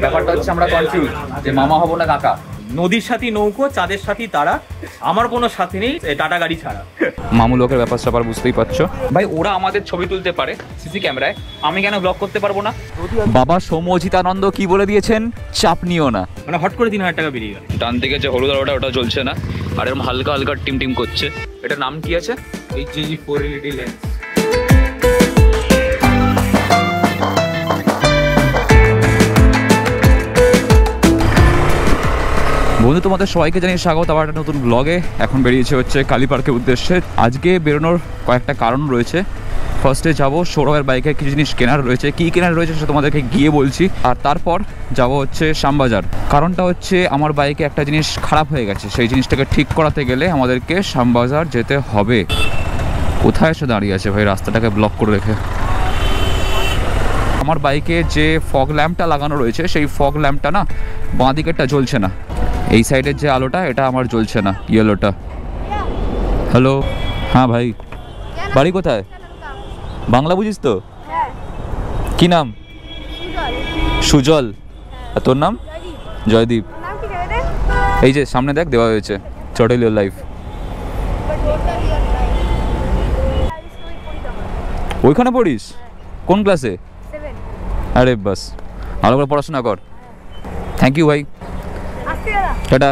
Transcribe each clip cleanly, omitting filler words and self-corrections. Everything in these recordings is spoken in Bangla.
ব্যাপারটা হচ্ছে আমরা কনফিউজ যে মামা হবো না কাকা। নদীর সাথী নৌকো, চাঁদের সাথী তারা, আমার কোনো সাথী নেই টাটা গাড়ি ছাড়া। মামু লোকের ব্যাপার স্যাপার বুঝতেই পারছো ভাই। ওরা আমাদের ছবি তুলতে পারে সিসি ক্যামেরায়, আমি কেন ব্লগ করতে পারবো না? বাবা সৌম্যজিতানন্দ কি বলে দিয়েছেন, চাপ নিও না। মানে হট করে 3000 টাকা বেরিয়ে গেল। ডান দিকে যে হলুদ আলোটা ওটা জ্বলছে না, আর এরকম হালকা হালকা টিম টিম করছে। এটার নাম কি আছে? HG 4LED lens. বন্ধু তোমাদের সবাইকে জানিয়ে স্বাগত আবার একটা নতুন ব্লগে। এখন বেরিয়েছে হচ্ছে কালী পার্কের উদ্দেশ্যে। আজকে বেরোনোর কয়েকটা কারণ রয়েছে। ফার্স্টে যাবো সৌরভের বাইকে কিছু জিনিস কেনার রয়েছে, কী কেনার রয়েছে সেটা তোমাদেরকে গিয়ে বলছি। আর তারপর যাব হচ্ছে শ্যামবাজার। কারণটা হচ্ছে আমার বাইকে একটা জিনিস খারাপ হয়ে গেছে, সেই জিনিসটাকে ঠিক করাতে গেলে আমাদেরকে শ্যামবাজার যেতে হবে। কোথায় এসে দাঁড়িয়ে আছে ভাই, রাস্তাটাকে ব্লক করে রেখে। আমার বাইকে যে ফগ ল্যাম্পটা লাগানো রয়েছে সেই ফগ ল্যাম্পটা না বাঁ দিকেরটা জ্বলছে না, এই সাইডের যে আলোটা এটা আমার জ্বলছে না, ইয়েলোটা। হ্যালো, হ্যাঁ ভাই, বাড়ি কোথায়? বাংলা বুঝিস তো? কি নাম? সুজল। আর তোর নাম? জয়দীপ। এই যে সামনে দেখ দেওয়া হয়েছে টোটাল ইওর লাইফ। ওইখানে পড়িস? কোন ক্লাসে? আরে বাস, ভালো করে পড়াশোনা কর। থ্যাংক ইউ ভাই, টাটা।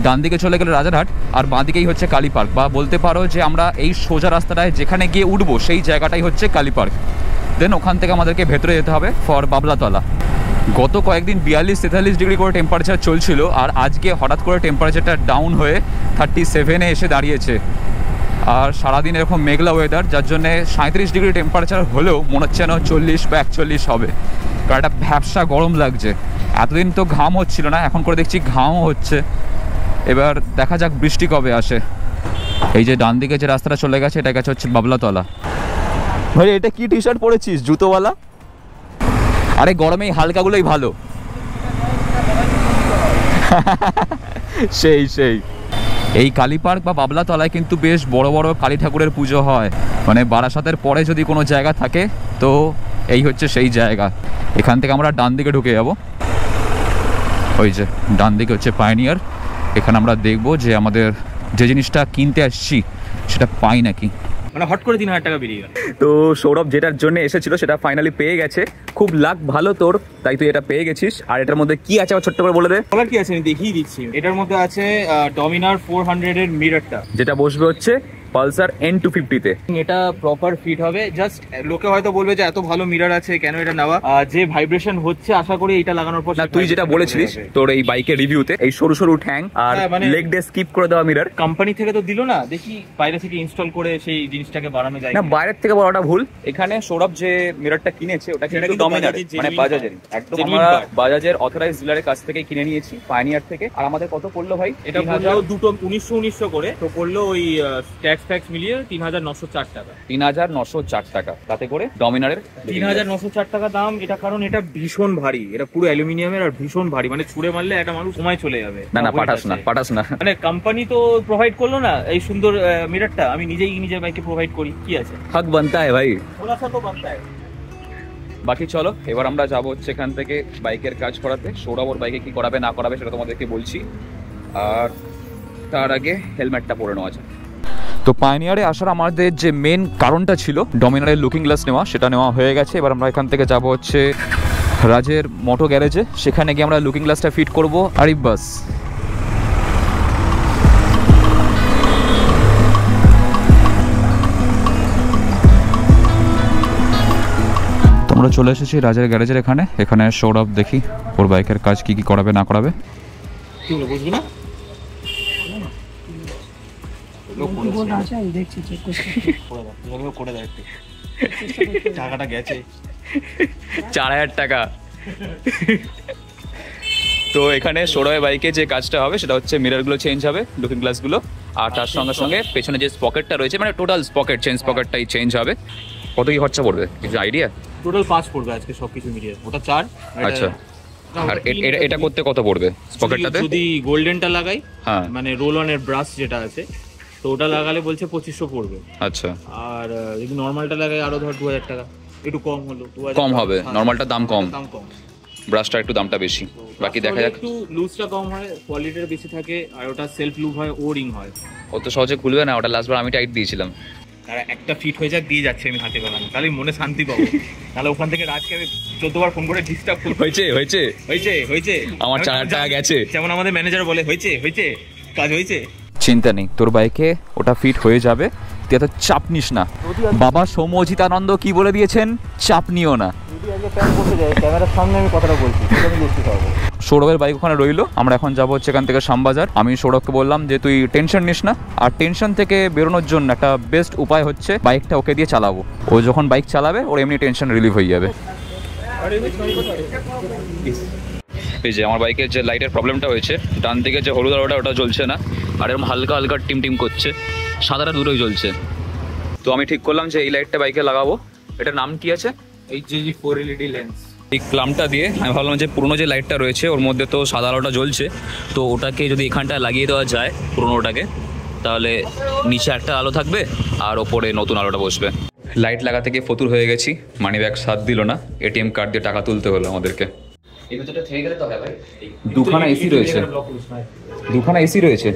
ডান দিকে চলে গেলে রাজারহাট, আর বাঁ দিকেই হচ্ছে কালী পার্ক, বা বলতে পারো যে আমরা এই সোজা রাস্তাটায় যেখানে গিয়ে উঠবো সেই জায়গাটাই হচ্ছে কালী পার্ক। দেন ওখান থেকে আমাদেরকে ভেতরে যেতে হবে ফর বাবলাতলা। গত কয়েকদিন 42-43 ডিগ্রি করে টেম্পারেচার চলছিল, আর আজকে হঠাৎ করে টেম্পারেচারটা ডাউন হয়ে 37-এ এসে দাঁড়িয়েছে। আর সারাদিন এরকম মেঘলা ওয়েদার, যার জন্যে 37 ডিগ্রি টেম্পারেচার হলেও মনে হচ্ছে না 40 বা 41 হবে, কারণ একটা ভ্যাপসা গরম লাগছে। এতদিন তো ঘাম হচ্ছিল না, এখন করে দেখছি ঘামও হচ্ছে। এবার দেখা যাক বৃষ্টি কবে আসে। এই যে ডান দিকে যে রাস্তাটা চলে গেছে এটা গেছে হচ্ছে বাবলাতলা। ভাই এটা কি টি শার্ট পরেছিস, জুতোওয়ালা? আরে গরমে এই হালকাগুলোই ভালো। সেই সেই এই কালী পার্ক বা বাবলাতলায় কিন্তু বেশ বড় বড় কালী ঠাকুরের পুজো হয়। মানে বারাসাতের পরে যদি কোনো জায়গা থাকে তো এই হচ্ছে সেই জায়গা। এখান থেকে আমরা ডান দিকে ঢুকে যাব। ওই যে ডান দিকে হচ্ছে পাইনিয়ার। এখানে আমরা দেখবো যে আমাদের যে জিনিসটা কিনতে আসছি সেটা পাই নাকি। মানে হট করে 3000 টাকা বেরিয়ে গেল। তো সৌরভ যেটার জন্য এসেছিল সেটা ফাইনালি পেয়ে গেছে। খুব লাক ভালো তোর, তাই তুই এটা পেয়ে গেছিস। আর এটার মধ্যে কি আছে ছোট্ট করে বলে দে। বলার কি আছে আমি দেখিয়ে দিচ্ছি। এটার মধ্যে আছে ডমিনার 400 এর মিররটা, যেটা বসবে হচ্ছে পালসার N250-তে। এটা প্রপার ফিট হবে। জাস্ট লোকে হয়তো বলবে যে এত ভালো মিরর আছে কেন এটা নেওয়া, যে ভাইব্রেশন হচ্ছে আশা করি এটা লাগানোর পর। না তুই যেটা বলেছিলিস তোর এই বাইকের রিভিউতে, এই সরু সরু ঠ্যাং আর লেগ ডে স্কিপ করে দেওয়া মিরর কোম্পানি থেকে তো দিল না, দেখি বাইরে থেকে ইনস্টল করে সেই জিনিসটাকে বাড়ানো যায় না। বাইরের থেকে বড়টা ভুল। এখানে সৌরভ যে মিররটা কিনেছে ওটা কিনে নাকি ডমিনার, মানে বাজাজের। একদম আমরা বাজাজের অথরাইজড ডিলারের কাছ থেকে কিনে নিয়েছি, পাইনিয়ার থেকে। আর আমাদের কত পড়লো ভাই? এটা পড়লো দুটো 1900 করে, তো পড়লো ওই ট্যাক্স ফ্যাক্স মিলিয়ে 3904 টাকা। 3904 টাকা, তাতে করে ডমিনারের 3904 টাকা দাম। এটা কারণ এটা ভীষণ ভারী, এটা পুরো অ্যালুমিনিয়ামের আর ভীষণ ভারী, মানে ছুঁড়ে মারলে একটা মানুষ সময় চলে যাবে। না না পাঠাস না। মানে কোম্পানি তো প্রোভাইড করলো না এই সুন্দর মিররটা, আমি নিজের বাইকে প্রোভাইড করি, কি আছে, হক বানতা है ভাই, थोड़ा सा तो बनता है। বাকি চলো এবার আমরা যাবো হচ্ছে এখান থেকে বাইকের কাজ করাতে। সৌরভ ওর বাইকে কি করাবে না করাবে সেটা তোমাদেরকে বলছি, আর তার আগে হেলমেটটা পরে নেওয়া যায়। তো পাইনিয়ারে আসার আমাদের যে মেন কারণটা ছিল ডমিনারের লুকিং গ্লাস নেওয়া, সেটা নেওয়া হয়ে গেছে। এবার আমরা এখান থেকে যাব হচ্ছে রাজের মোটো গ্যারেজে, সেখানে গিয়ে আমরা লুকিং গ্লাসটা ফিট করব। আর বাস আমরা চলে এসেছি রাজের গ্যারেজের এখানে। এখানে সৌরভ দেখি ওর বাইকের কাজ কি কি করাবে না করাবে। বুঝবি না টাকাটা গেছে 4000 টাকা। তো এখানে সৌরভের বাইকে যে কাজটা হবে সেটা হচ্ছে মিররগুলো চেঞ্জ হবে, লুকিং গ্লাসগুলো, আর তার সঙ্গে সঙ্গে পেছনে যে স্পকেটটা রয়েছে মানে টোটাল স্পকেট স্পকেটটাই চেঞ্জ হবে। কত কি খরচা পড়বে কিছু আইডিয়া? টোটাল 5 পড়বে আজকে সবকিছু মিলিয়ে, ওটা 4। আচ্ছা, আর এটা করতে কত পড়বে স্পকেটটাতে? যদি গোল্ডেনটা লাগাই, হ্যাঁ মানে রোল অনের ব্রাশ যেটা আছে, তো ওটা লাগালে বলছে 2500 পড়বে। আচ্ছা, আর যদি নরমালটা লাগাই আরো ধর 2000 টাকা, একটু কম হলো, কম হবে, নরমালটার দাম কম। ব্রাশটা একটু দামটা বেশি, বাকি দেখা যাক। একটু লুজটা কম হয়, কোয়ালিটিটা বেশি থাকে, আর ওটা সেলফ লুপ হয়, ও রিং হয়। ও তো সহজে খুলবে না, ওটা লাস্টবার আমি টাইট দিয়েছিলাম। আর একটা ফিট হয়ে যাক দিয়ে যাচ্ছে আমি হাতে পেলাম, তাহলে মনে শান্তি পাবো। তাহলে ওখান থেকে রাজকে আমি 14 বার ফোন করে ডিস্টার্ব করবো। হয়েছে হয়েছে হয়েছে হয়েছে, আমার 4,000 টাকা গেছে, যেমন আমাদের ম্যানেজার বলে হয়েছে হয়েছে, কাজ হয়েছে। চিন্তা নেই, তোর বাইকে ওটা ফিট হয়ে যাবে, তুই এত চাপ নিস না। বাবা সৌম্যজিতানন্দ কি বলে দিয়েছেন, চাপ নিও না। যদি আগে প্যান বসে যায় ক্যামেরার সামনে আমি কথাটা বলছি, আমি বুঝতে পারবো। সৌরভের বাইক ওখানে রইলো, আমরা এখন যাবো হচ্ছে এখান থেকে শ্যামবাজার। আমি সৌরভকে বললাম যে তুই টেনশন নিস না, আর টেনশন থেকে বেরোনোর জন্য একটা বেস্ট উপায় হচ্ছে বাইকটা ওকে দিয়ে চালাবো। ও যখন বাইক চালাবে ওর এমনি টেনশন রিলিভ হয়ে যাবে। এই যে আমার বাইকের যে লাইটের প্রবলেমটা হয়েছে, ডান দিকে যে হলুদ আলোটা ওটা জ্বলছে না, আর এরকম হালকা হালকা টিম টিম করছে, সাদাটা দুটোই জ্বলছে। তো আমি ঠিক করলাম যে এই লাইটটা বাইকে লাগাবো। এটার নাম কি আছে? HJG 4 LED lens. এই ক্লামটা দিয়ে আমি ভাবলাম যে পুরোনো যে লাইটটা রয়েছে ওর মধ্যে তো সাদা আলোটা জ্বলছে, তো ওটাকে যদি এখানটায় লাগিয়ে দেওয়া যায় পুরোনোটাকে, তাহলে নিচে একটা আলো থাকবে আর ওপরে নতুন আলোটা বসবে। লাইট লাগাতে গিয়ে ফতুর হয়ে গেছি, মানি ব্যাগ সাথ দিল না, ATM কার্ড দিয়ে টাকা তুলতে হলো আমাদেরকে। এই ভিতরটা থেকে গেলে তো হবে ভাই, দুখানা এসি রয়েছে, দুখানা এসি রয়েছে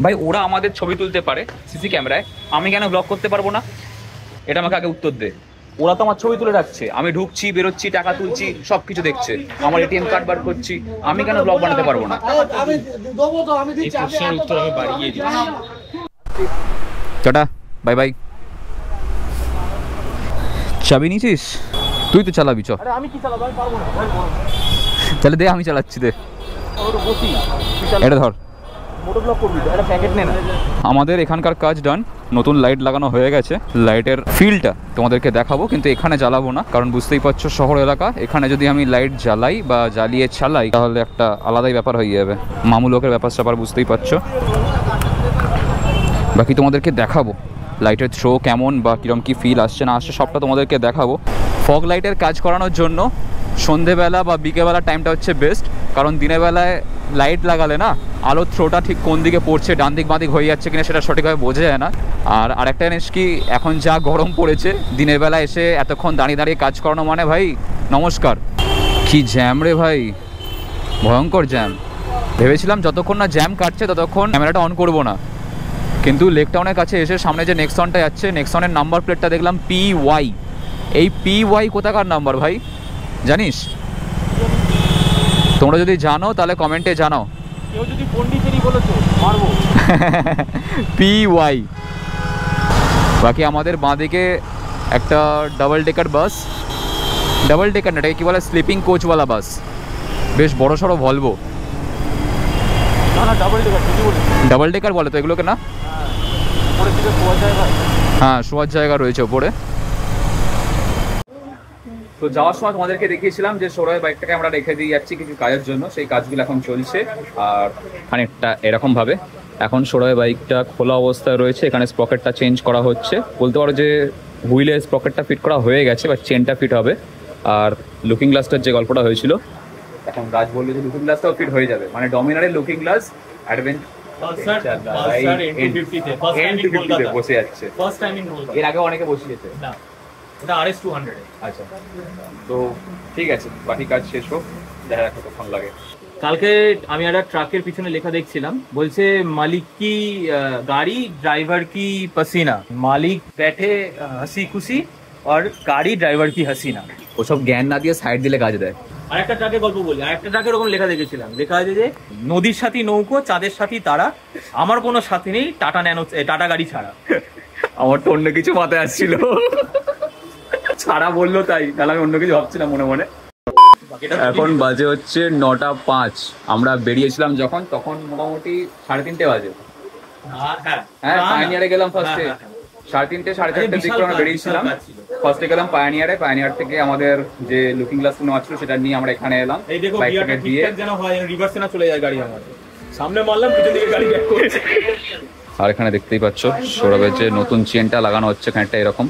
ভাই। ওরা আমাদের ছবি তুলতে পারে সিসি ক্যামেরায়, আমি কেন ব্লক করতে পারবো না? এটা আমাকে আগে উত্তর দে। ওরা তো আমার ছবি তুলে রাখছে, আমি ঢুকছি বেরোচ্ছি টাকা তুলছি সবকিছু দেখছে, আমার ATM কার্ড বার করছি, আমি কেন ব্লগ বানাতে পারবো না? Tata bye bye. চাবি নিয়েছিস? তুই তো চালাবি, চ। আমি কি চালাবো, আমি পারবো না। তাহলে দে, আমি চালাচ্ছি, দে। এটা ধর, আমাদের এখানকার কাজ ডান, নতুন লাইট লাগানো হয়ে গেছে। লাইটের ফিলটা তোমাদেরকে দেখাবো, কিন্তু এখানে জ্বালাবো না, কারণ বুঝতেই পারছো শহর এলাকা, এখানে যদি আমি লাইট জ্বালাই বা জ্বালিয়ে চালাই তাহলে একটা আলাদাই ব্যাপার হয়ে যাবে, মামু লোকের ব্যাপার স্যাপার বুঝতেই পারছো। বাকি তোমাদেরকে দেখাবো লাইটের থ্রো কেমন বা কিরম কি ফিল আসছে না আসছে, সবটা তোমাদেরকে দেখাবো। ফগ লাইটের কাজ করানোর জন্য সন্ধেবেলা বা বিকেলবেলা টাইমটা হচ্ছে বেস্ট, কারণ দিনের বেলায় লাইট লাগালে না আলোর থ্রোটা ঠিক কোন দিকে পড়ছে, ডান দিক বাঁ দিক হয়ে যাচ্ছে কিনা সেটা সঠিকভাবে বোঝা যায় না। আর আরেকটা জিনিস কি, এখন যা গরম পড়েছে, দিনের বেলা এসে এতক্ষণ দাঁড়িয়ে দাঁড়িয়ে কাজ করানো মানে ভাই নমস্কার। কি জ্যাম রে ভাই, ভয়ঙ্কর জ্যাম। ভেবেছিলাম যতক্ষণ না জ্যাম কাটছে ততক্ষণ ক্যামেরাটা অন করবো না, কিন্তু লেক টাউনের কাছে এসে সামনে যে নেক্সনটা যাচ্ছে, নেক্সনের নাম্বার প্লেটটা দেখলাম PY। এই PY কোথাকার নাম্বার ভাই জানিস? তোমরা যদি জানো তাহলে কমেন্টে জানাও। কেউ যদি পন্ডিচেরি বলেছো মারবো। PY। বাকি আমাদের বাঁদিকে একটা ডাবল ডেকার বাস, ডাবল ডেকার না, এটাকে কী বলে, স্লিপিং কোচওয়ালা বাস, বেশ বড় সড়ো ভলভো। ডাবল ডেকার বলে তো এগুলোকে না? হ্যাঁ, শোয়ার জায়গা রয়েছে ওপরে। তো যাওয়ার সময় তোমাদেরকে দেখিয়েছিলাম যে সৌরভের বাইকটাকে আমরা রেখে দিয়ে যাচ্ছি কিছু কাজের জন্য, সেই কাজগুলো এখন চলছে। আর খানিকটা এরকম ভাবে এখন সৌরভের বাইকটা খোলা অবস্থায় রয়েছে, এখানে স্প্রকেটটা চেঞ্জ করা হচ্ছে, বলতে পারো যে হুইলের স্প্রকেটটা ফিট করা হয়ে গেছে, বা চেনটা ফিট হবে। আর লুকিং গ্লাসটার যে গল্পটা হয়েছিল, এখন রাজ বললো যে লুকিং গ্লাসটাও ফিট হয়ে যাবে, মানে ডমিনারের লুকিং গ্লাস বসে যাচ্ছে। এর আগে অনেকে বসিয়েছে, এটা RS 200। আচ্ছা, তো ঠিক আছে, বাকি কাজ শেষ হোক, দেখা যাক কতক্ষণ লাগে। কালকে আমি একটা ট্রাকের পিছনে লেখা দেখছিলাম, বলছে মালিক কি গাড়ি ড্রাইভার কি পসিনা, মালিক बैठे हंसी खुशी और গাড়ি ড্রাইভার কি হাসিনা। ওসব জ্ঞান না দিয়ে সাইড দিলে কাজ দেয়। আরেকটা ট্রাকের গল্প বলি, আরেকটা ট্রাকের ওরকম লেখা দেখেছিলাম, লেখা আছে যে নদীর সাথী নৌকো, চাঁদের সাথী তারা, আমার কোনো সাথী নেই টাটা গাড়ি ছাড়া। আমার তো অন্য কিছু মাথায় আসছিল, ছাড়া বললো তাই, তাহলে আমি অন্য কিছু ভাবছিলাম মনে মনে। এখন বাজে হচ্ছে 9:05, আমরা বেরিয়েছিলাম যখন তখন মোটামুটি 3:30 বাজে। হ্যাঁ, পায়োনিয়ারে গেলাম ফার্স্টে, 3:30 4:30 দিক করে আমরা বেরিয়েছিলাম। ফার্স্টে গেলাম পায়োনিয়ারে, পায়োনিয়ার থেকে আমাদের যে লুকিং গ্লাস নেওয়া ছিল সেটা নিয়ে আমরা এখানে এলাম। বাইকটাকে দিয়ে যেন হয় রিভার্সে না চলে যায় গাড়ি, আমার সামনে মারলাম পিছন দিকে গাড়ি ব্যাক করছে। আর এখানে দেখতেই পাচ্ছ সৌরভের যে নতুন চেনটা লাগানো হচ্ছে খানিকটা এরকম,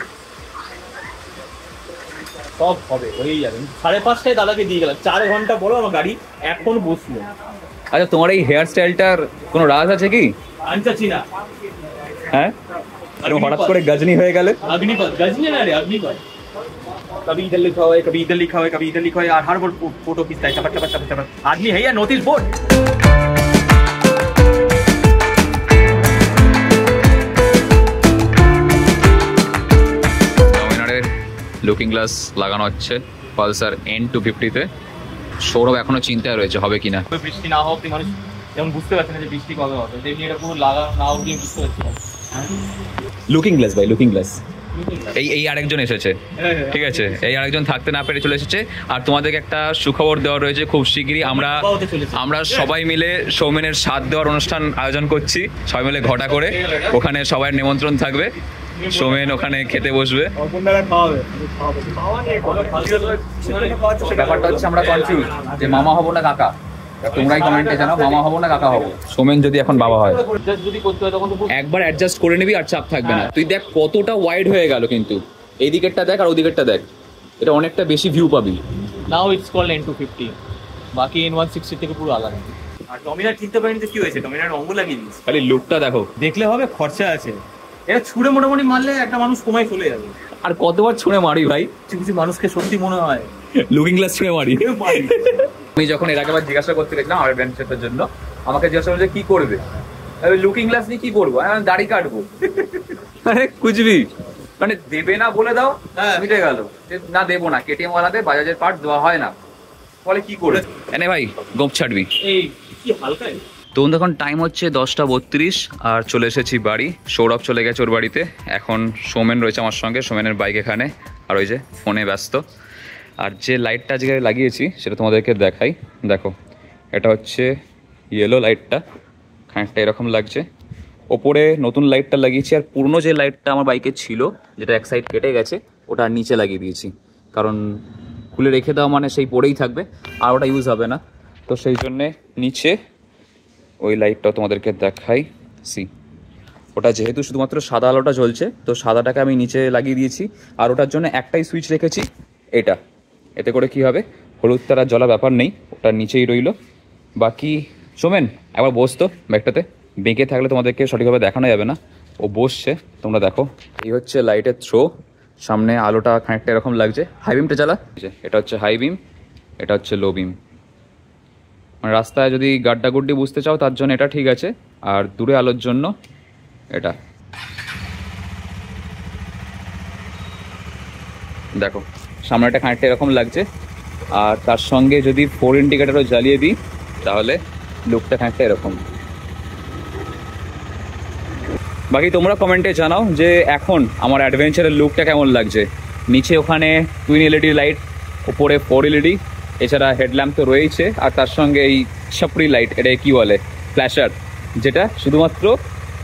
সব হবে, হয়েই যাবে। 5:30টায় দাদাকে দিয়ে গেলাম, 4 ঘন্টা পরে আমার গাড়ি এখন বসলো। আচ্ছা, তোমার এই হেয়ার স্টাইলটার কোনো রাজ আছে কি? আনচাচ্ছি না। হ্যাঁ, হঠাৎ করে গজনি হয়ে গেলে? অগ্নিপথ, গজনি না রে, অগ্নিপথ। कभी इधर लिखा हुआ है, कभी इधर लिखा हुआ है, कभी इधर लिखा हुआ है, और हर बार फोटो खींचता है, चपट चपट चपट चपट। आदमी है या नोटिस बोर्ड। লুকিং গ্লাস লাগানো হচ্ছে পালসার N250-তে। সৌরভ এখনো চিন্তায় রয়েছে হবে কিনা। বৃষ্টি না হোক, মানুষ যেমন বুঝতে পারছে না যে বৃষ্টি কবে হবে, তেমনি এটা পুরো লাগা না হোক দিয়ে বুঝতে পারছি না। লুকিং গ্লাস ভাই, লুকিং গ্লাস। এই আরেকজন এসেছে, ঠিক আছে, এই আরেকজন থাকতে না পেরে চলে এসেছে। আর তোমাদেরকে একটা সুখবর দেওয়া রয়েছে, খুব শিগগিরই আমরা সবাই মিলে সৌমেনের স্বাদ দেওয়ার অনুষ্ঠান আয়োজন করছি, সবাই মিলে ঘটা করে। ওখানে সবাই নিমন্ত্রণ থাকবে, সৌমেন ওখানে খেতে বসবে। ব্যাপারটা হচ্ছে আমরা কনফিউজ যে মামা হবো না কাকা। তোমরাই কমেন্টে জানাও মামা হবো না কাকা হবো। সৌমেন যদি এখন বাবা হয়, একবার অ্যাডজাস্ট করে নিবি আর চাপ থাকবে না। তুই দেখ কতটা ওয়াইড হয়ে গেল, কিন্তু এই দিকেরটা দেখ আর ওই দিকেরটা দেখ, এটা অনেকটা বেশি ভিউ পাবি। নাও ইটস কল্ড N250, বাকি N160 থেকে পুরো আলাদা। আর ডমিনার কিনতে পারেন তো কি হয়েছে, ডমিনার অঙ্গ লাগিয়ে দিস, খালি লুকটা দেখো, দেখলে হবে খরচা আছে। এটা ছুঁড়ে মোটামুটি মারলে একটা মানুষ কমায় চলে যাবে। আর কতবার ছুঁড়ে মারি ভাই, কিছু কিছু মানুষকে সত্যি মনে হয় লুকিং গ্লাস ছুঁড়ে মারি। আমি যখন এর আগেবার জিজ্ঞাসা করতে গেছিলাম আমার ব্যান্ডের জন্য, আমাকে জিজ্ঞাসা করছে কি করবে, লুকিং গ্লাস নিয়ে কি করবো, দাড়ি কাটবো। আরে কুচবি মানে দেবে না বলে দাও, মিটে গেল। না দেবো না, কেটিএম ওয়ালাতে বাজাজের পার্ট দেওয়া হয় না, বলে কি করবে। এনে ভাই গোপ ছাড়বি। এই কি হালকা। তো এখন টাইম হচ্ছে 10:32 আর চলে এসেছি বাড়ি। সৌরভ চলে গেছে ওর বাড়িতে, এখন সৌমেন রয়েছে আমার সঙ্গে, সৌমেনের বাইক এখানে, আর ওই যে ফোনে ব্যস্ত। আর যে লাইটটা আজকে লাগিয়েছি সেটা তোমাদেরকে দেখাই। দেখো এটা হচ্ছে ইয়েলো লাইটটা, খানিকটা এরকম লাগছে। ওপরে নতুন লাইটটা লাগিয়েছি, আর পুরনো যে লাইটটা আমার বাইকে ছিল যেটা এক সাইড কেটে গেছে ওটা নিচে লাগিয়ে দিয়েছি, কারণ খুলে রেখে দেওয়া মানে সেই পড়েই থাকবে আর ওটা ইউজ হবে না। তো সেই জন্যে নিচে ওই লাইটটাও তোমাদেরকে দেখাই। ওটা যেহেতু শুধুমাত্র সাদা আলোটা জ্বলছে, তো সাদাটাকে আমি নিচে লাগিয়ে দিয়েছি। আর ওটার জন্য একটাই সুইচ রেখেছি, এটা। এতে করে কি হবে, হলুদ তারা জ্বলা ব্যাপার নেই, ওটা নিচেই রইল। বাকি সোমেন একবার বসতো ব্যাগটাতে, বেঁকে থাকলে তোমাদেরকে সঠিকভাবে দেখানো যাবে না। ও বসছে, তোমরা দেখো। এই হচ্ছে লাইটের থ্রো, সামনে আলোটা খানিকটা এরকম লাগছে। হাই বিমটা জ্বালা, এটা হচ্ছে হাই বিম, এটা হচ্ছে লো বিম। মানে রাস্তায় যদি গাড্ডা গুড্ডি বুঝতে চাও তার জন্য এটা ঠিক আছে, আর দূরে আলোর জন্য এটা। দেখো সামনেটা খানিকটা এরকম লাগছে, আর তার সঙ্গে যদি 4 ইন্ডিকেটারও জ্বালিয়ে দিই তাহলে লুকটা খানিকটা এরকম। বাকি তোমরা কমেন্টে জানাও যে এখন আমার অ্যাডভেঞ্চারের লুকটা কেমন লাগছে। নিচে ওখানে টুইন এলইডি লাইট, উপরে 4 এলইডি, এছাড়া হেডল্যাম্প তো রয়েছে, আর তার সঙ্গে এই ছাপড়ি লাইট, এটা কি বলে, ফ্ল্যাশার, যেটা শুধুমাত্র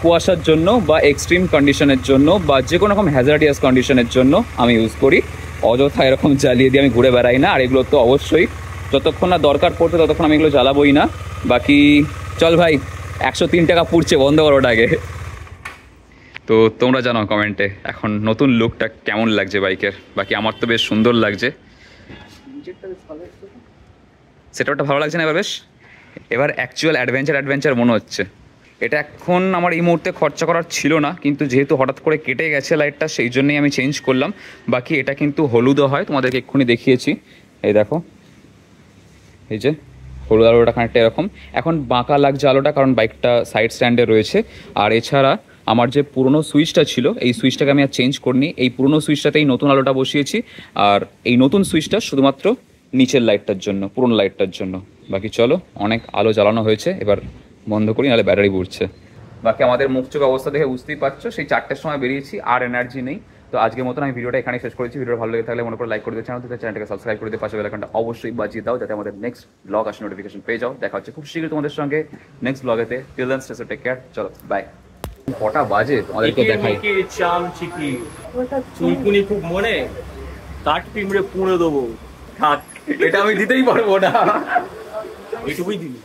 কুয়াশার জন্য বা এক্সট্রিম কন্ডিশনের জন্য বা যে কোনো রকম হ্যাজার্ডিয়াস কন্ডিশনের জন্য আমি ইউজ করি। অযথা এরকম জ্বালিয়ে দিয়ে আমি ঘুরে বেড়াই না। আর এগুলো তো অবশ্যই যতক্ষণ না দরকার পড়ছে ততক্ষণ আমি এগুলো জ্বালাবোই না। বাকি চল ভাই, 103 টাকা পুড়ছে, বন্ধ করো ওটাকে। তো তোমরা জানাও কমেন্টে এখন নতুন লুকটা কেমন লাগছে বাইকের। বাকি আমার তো বেশ সুন্দর লাগছে, সেটা ওটা ভালো লাগছে না এবার বেশ। এবার অ্যাকচুয়াল অ্যাডভেঞ্চার মনে হচ্ছে। এটা এখন আমার এই মুহূর্তে খরচা করার ছিল না, কিন্তু যেহেতু হঠাৎ করে কেটে গেছে লাইটটা, সেই জন্যই আমি চেঞ্জ করলাম। বাকি এটা কিন্তু হলুদও হয়, তোমাদেরকে এক্ষুনি দেখিয়েছি। এই দেখো, এই যে হলুদ আলোটা খানিকটা এরকম। এখন বাঁকা লাগছে আলোটা, কারণ বাইকটা সাইড স্ট্যান্ডে রয়েছে। আর এছাড়া আমার যে পুরনো সুইচটা ছিল, এই সুইচটাকে আমি আর চেঞ্জ করিনি। এই পুরনো সুইচটাতেই নতুন আলোটা বসিয়েছি, আর এই নতুন সুইচটা শুধুমাত্র নিচের লাইটটার জন্য, পুরনো লাইটটার জন্য। বাকি চলো, অনেক আলো জ্বালানো হয়েছে, এবার বন্ধ করি, নাহলে ব্যাটারি পুড়ছে। বাকি আমাদের মুখ চোখ অবস্থা দেখে বুঝতেই পারছো, সেই 4টের সময় বেরিয়েছি, আর এনার্জি নেই। তো আজকের মতন আমি ভিডিওটা এখানে শেষ করেছি। ভিডিও ভালো লেগে থাকলে মনে করে লাইক করে দিও, চ্যানেলটাকে সাবস্ক্রাইব করে দিয়ে পাশে বেল আইকনটা অবশ্যই বাজিয়ে দাও, যাতে আমাদের নেক্সট ব্লগ আসে নোটিফিকেশন পেয়ে যাও। দেখা হচ্ছে খুব শীঘ্রই তোমাদের সঙ্গে নেক্সট ব্লগেতে। Till then stay safe, take care, চলো বাই। কটা বাজে তোমাদেরকে দেখাই। চামচিকি চুলকুনি খুব মনে, কাঠ পিমড়ে পুড়ে দেবো, এটা আমি দিতেই পারবো না, এটুকুই দিবি।